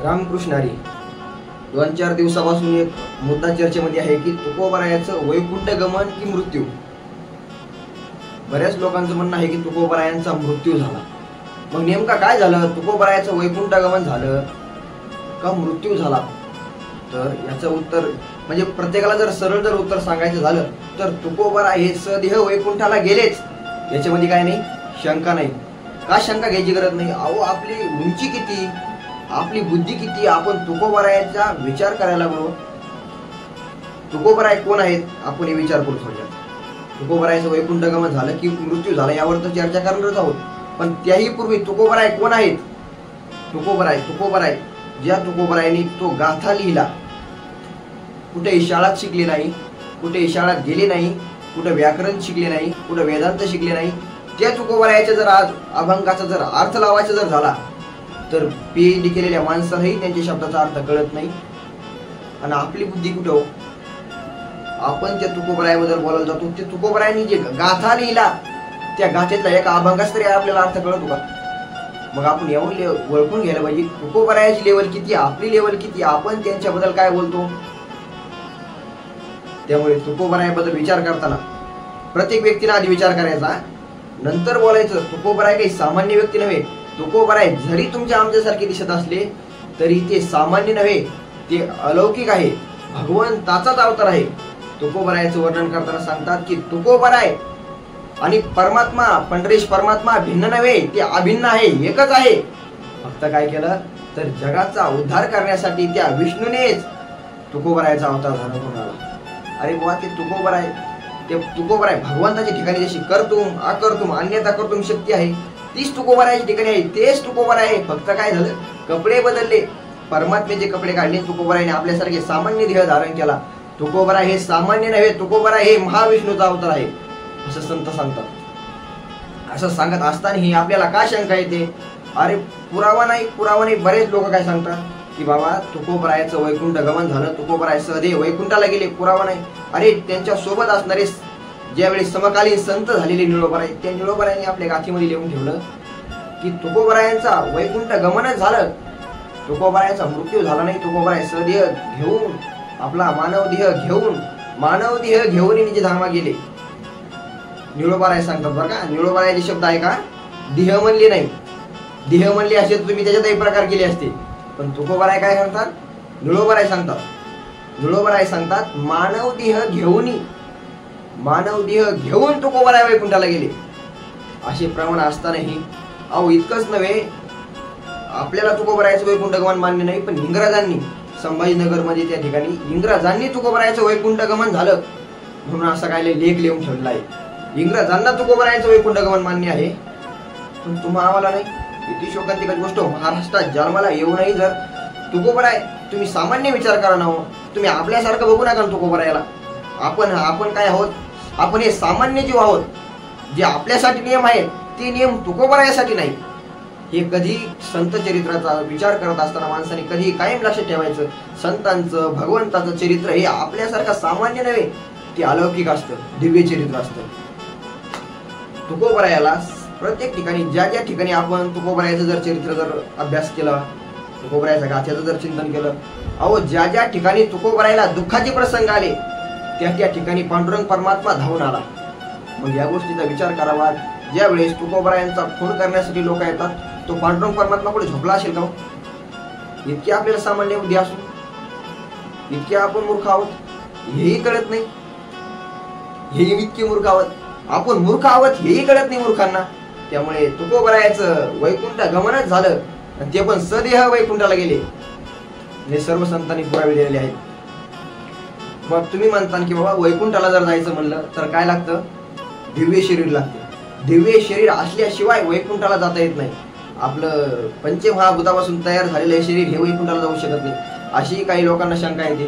रामकृष्ण हरी. 2-4 दिवसापासून एक मुद्दा चर्चेमध्ये आहे की तुकोबरायांचं वैकुंठ गमन की मृत्यू. बऱ्याच लोकांचं म्हणणं आहे की तुकोबरायांचा मृत्यू झाला. मग नेमका काय झालं? तुकोबरायांचं वैकुंठ गमन झालं का मृत्यू झाला? तर याचं उत्तर म्हणजे प्रत्येकाला जर सरळ जर उत्तर सांगायचं झालं तर तुकोबरा हे सदेह वैकुंठाला गेलेच, याच्यामध्ये काय नाही, शंका नाही. का शंका घ्यायची गरज नाही? अहो, आपली उंची किती, आपली बुद्धी किती, आपण तुकोबरायाचा विचार करायला लागलो. तुकोबराय कोण आहेत आपण हे विचार करू थोडक्यात. तुकोबरायाचं वैकुंठ गमन झालं की मृत्यू झाला यावर तर चर्चा करणारच आहोत, पण त्याही पूर्वी तुकोबराय कोण आहेत? तुकोबराय ज्या तुकोबरायांनी तो गाथा लिहिला, कुठे शाळात शिकले नाही, कुठे शाळात गेले नाही, कुठे व्याकरण शिकले नाही, कुठे वेदांत शिकले नाही, त्या तुकोबरायाच्या जर आज अभंगाचा जर अर्थ लावायचा जर झाला तर PhD केलेल्या माणसालाही त्यांच्या शब्दाचा अर्थ कळत नाही. आणि आपली बुद्धी कुठे हो? आपण त्या तुकोबरायाबद्दल बोलायला जातो. ते तुकोबरायांनी जे गाथा लिहिला त्या गाथेतला एका अभंगाचा तरी आपल्याला अर्थ कळतो का? मग आपण एवढं ओळखून घ्यायला पाहिजे तुकोबरायाची लेवल किती, आपली लेवल किती, आपण त्यांच्याबद्दल काय बोलतो. त्यामुळे तुकोबरायाबद्दल विचार करताना प्रत्येक व्यक्तीला आधी विचार करायचा, नंतर बोलायचं. तुकोबराय काही सामान्य व्यक्ती नव्हे. तुकोबराय जरी तुमच्या आमच्यासारखे दिसत असले तरी ते सामान्य नव्हे, ते अलौकिक आहे, भगवंताचाच अवतार आहे. तुकोबरायाचं वर्णन करताना सांगतात की तुकोबराय आणि परमात्मा, पंढरीश परमात्मा भिन्न नव्हे, ते अभिन्न आहे, एकच आहे. फक्त काय केलं तर जगाचा उद्धार करण्यासाठी त्या विष्णूनेच तुकोबरायाचा अवतार धारण करून आला. अरे बुवा, ते तुकोबराय भगवंताच्या ठिकाणी जशी कर्तुम अकर्तुम अन्यथा कर्तुम शक्ती आहे तीच तुकोबरायाच्या ठिकाणी आहे, तेच तुकोबराय आहे. फक्त काय झालं, कपडे बदलले, परमात्म्याचे कपडे काढले. तुकोबरायाने आपल्यासारखे सामान्य देह धारण केला. तुकोबराय हे सामान्य नव्हे, तुकोबराय हे महाविष्णूचा अवतार आहे असं संत सांगतात. असं सांगत असतानाही आपल्याला का शंका येते? अरे पुरावा नाही. बरेच लोक काय सांगतात की बाबा तुकोबरायाचं वैकुंठ गमन झालं, तुकोबराय सदेह वैकुंठाला गेले, पुरावा नाही. अरे त्यांच्या सोबत असणारे ज्यावेळी समकालीन संत झालेले निळोबराय, त्या निळोबरायांनी आपल्या गाथीमध्ये लिहून ठेवलं की तुकोबरायांचा वैकुंठ गमनच झालं, तुकोबरायांचा मृत्यू झाला नाही. तुकोबराय सदेह घेऊन, आपला मानव देह घेऊन निज धामा गेले. निळोबराय सांगतात बरं का, निळोबरायाचे शब्द आहे का, देह म्हणले नाही. देह म्हणले असे तुम्ही त्याच्यातही प्रकार केले असते, पण तुकोबराय काय सांगतात, निळोबराय सांगतात मानव देह घेऊन तुकोबराय वैकुंठाला गेले. असे प्रमाण असतानाही अहो इतकंच नव्हे, आपल्याला तुकोबरायाचं वैकुंठ गमन मान्य नाही, पण इंग्रजांनी संभाजीनगरमध्ये त्या ठिकाणी इंग्रजांनी तुकोबरायाचं वैकुंठ गमन झालं म्हणून असा काय लेख लिहून ठेवला आहे. इंग्रजांना तुकोबरायाचं वैकुंठ गमन मान्य आहे, पण आम्हाला नाही. किती शोकांतिक गोष्ट. महाराष्ट्रात जन्माला येऊनही जर तुकोबराय, तुम्ही सामान्य विचार करा ना, तुम्ही आपल्यासारखं बघू नका तुकोबरायाला. आपण काय आहोत? आपण हे सामान्य जीव आहोत. जे आपल्यासाठी नियम आहेत ते नियम तुकोबरायासाठी नाही. हे कधी संत चरित्राचा विचार करत असताना माणसाने कधी कायम लक्षात ठेवायचं, संतांचं भगवंताचं चरित्र हे आपल्यासारखं सामान्य नव्हे, ते अलौकिक असतं, दिव्य चरित्र असतं. तुकोबरायाला प्रत्येक ठिकाणी ज्या ठिकाणी आपण तुकोबरायाचं जर चरित्र जर अभ्यास केला, तुकोबरायाच्या गाथ्याचं जर चिंतन केलं, अहो ज्या ठिकाणी तुकोबरायाला दुःखाचे प्रसंग आले त्या ठिकाणी पांडुरंग परमात्मा धावून आला. मग या गोष्टीचा विचार करावा. ज्या वेळेस तुकोबरायांचा खून करण्यासाठी लोक येतात, तो पांडुरंग परमात्मा कुठे झोपला असेल का? इतके आपल्याला सामान्य बुद्धी असून इतके आपण मूर्ख आहोत, हेही कळत नाही. हेही इतके मूर्ख आहोत, आपण मूर्ख आहोत हेही कळत नाही मूर्खांना. त्यामुळे तुकोबरायाचं वैकुंठ गमनच झालं, आणि ते पण सदेह वैकुंठाला गेले. हे सर्व संतांनी पुरावे दिलेले आहेत. मग तुम्ही म्हणता की बाबा वैकुंठाला जर जायचं म्हणलं तर काय लागतं? दिव्य शरीर लागतं. दिव्य शरीर असल्याशिवाय वैकुंठाला जाता येत नाही. आपलं पंचमहाभूतापासून तयार झालेलं हे शरीर हे वैकुंठाला जाऊ शकत नाही, अशी काही लोकांना शंका येते.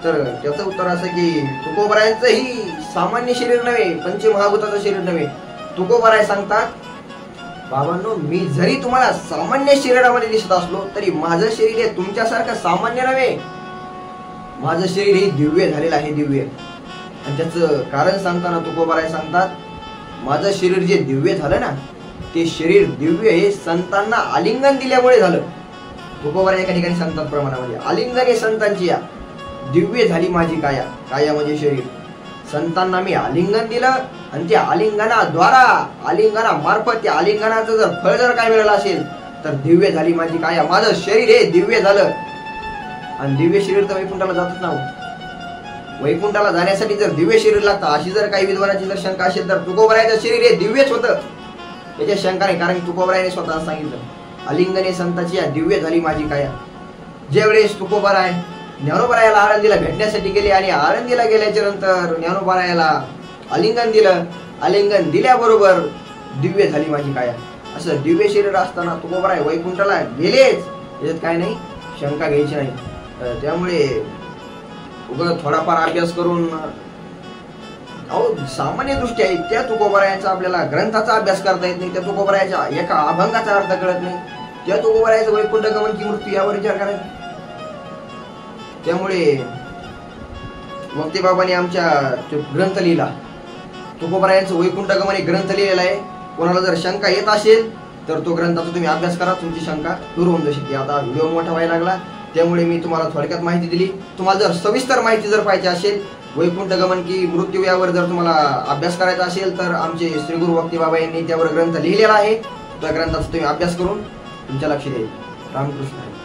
तर त्याचं उत्तर असं की तुकोबरायांचं ही सामान्य शरीर नव्हे, पंचमहाभूताचं शरीर नव्हे. तुकोबराय सांगतात, बाबांनो, मी जरी तुम्हाला सामान्य शरीरामध्ये दिसत असलो तरी माझं शरीर हे तुमच्यासारखं सामान्य नव्हे. माझं शरीर हे दिव्य झालेलं आहे, दिव्य. आणि त्याचं कारण सांगताना तुकोबराय सांगतात, माझं शरीर जे दिव्य झालं ना, ते शरीर दिव्य हे संतांना आलिंगन दिल्यामुळे झालं. तुकोबाराय एका ठिकाणी सांगतात प्रमाणामध्ये, आलिंगने संतांची या दिव्य झाली माझी काया. काया म्हणजे शरीर. संतांना मी आलिंगन दिलं आणि त्या आलिंगनाद्वारा, आलिंगनामार्फत त्या आलिंगनाचं जर फळ जर काय मिळालं असेल तर दिव्य झाली माझी काया. माझं शरीर हे दिव्य झालं. आणि दिव्य शरीर तर वैकुंठाला जातच ना. वैकुंठाला जाण्यासाठी जर दिव्य शरीर लागतं, अशी जर काही विद्वानाची जर शंका असेल तर तुकोबारायचं शरीर हे दिव्यच होतं, याच्या शंका नाही. कारण तुकोबारायने स्वतः सांगितलं, आलिंगने संतांची या दिव्य झाली माझी काया. ज्यावेळेस तुकोबाराय ज्ञानोबारायाला आळंदीला भेटण्यासाठी गेले आणि आळंदीला गेल्याच्या नंतर ज्ञानोबारायाला आलिंगन दिलं, आलिंगन दिल्याबरोबर दिव्य झाली माझी काया. असं दिव्य शरीर असताना तुकोबाराय वैकुंठाला गेलेच, याच्यात काय नाही, शंका घ्यायची नाही. त्यामुळे थोडाफार अभ्यास करून सामान्य दृष्ट्या त्या तुकोबारायाचा आपल्याला ग्रंथाचा अभ्यास करता येत नाही, त्या तुकोबारायाच्या एका अभंगाचा अर्थ कळत नाही, त्या तुकोबारायाचं वैकुंठ गमन की मृत्यू यावर विचार करायचा. त्यामुळे वक्तेबाबांनी आमच्या ग्रंथ लिहिला, तुकोबारायांचं वैकुंठ गमन एक ग्रंथ लिहिलेला आहे. कोणाला जर शंका येत असेल तर तो ग्रंथाचा तुम्ही अभ्यास करा, तुमची शंका दूर होऊन जाईल. आता व्हिडिओ मोठा व्हायला लागला, त्यामुळे मी तुम्हाला थोडक्यात माहिती दिली. तुम्हाला जर सविस्तर माहिती जर पाहिजे असेल, वैकुंठ गमन की मृत्यू यावर जर तुम्हाला अभ्यास करायचा असेल तर आमचे श्री गुरु वक्तेबाबा यांनी त्यावर ग्रंथ लिहिलेला आहे. त्या ग्रंथाचा तुम्ही अभ्यास करून तुमच्या लक्ष द्याल. रामकृष्ण.